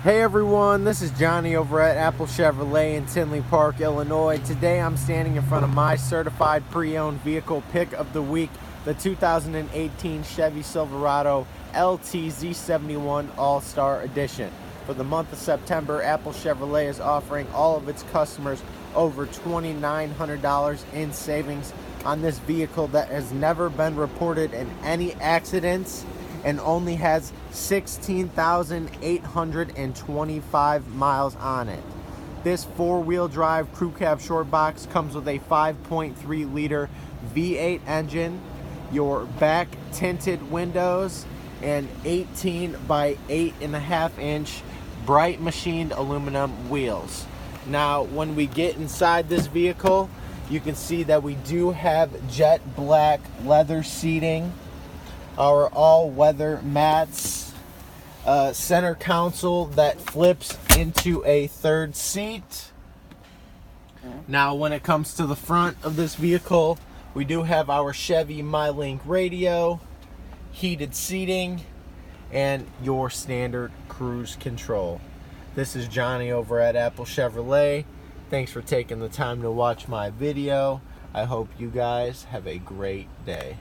Hey everyone, this is Johnny over at Apple Chevrolet in Tinley Park, Illinois. Today I'm standing in front of my certified pre-owned vehicle pick of the week, the 2018 Chevy Silverado LT Z71 All-Star Edition. For the month of September, Apple Chevrolet is offering all of its customers over $2,900 in savings on this vehicle that has never been reported in any accidents and only has 16,825 miles on it. This four-wheel drive crew cab short box comes with a 5.3 liter V8 engine, your back tinted windows, and 18 by 8.5 inch bright machined aluminum wheels. Now when we get inside this vehicle, you can see that we do have jet black leather seating, our all-weather mats, center console that flips into a third seat. Now when it comes to the front of this vehicle, we do have our Chevy MyLink radio, heated seating, and your standard cruise control. This is Johnny over at Apple Chevrolet. Thanks for taking the time to watch my video. I hope you guys have a great day.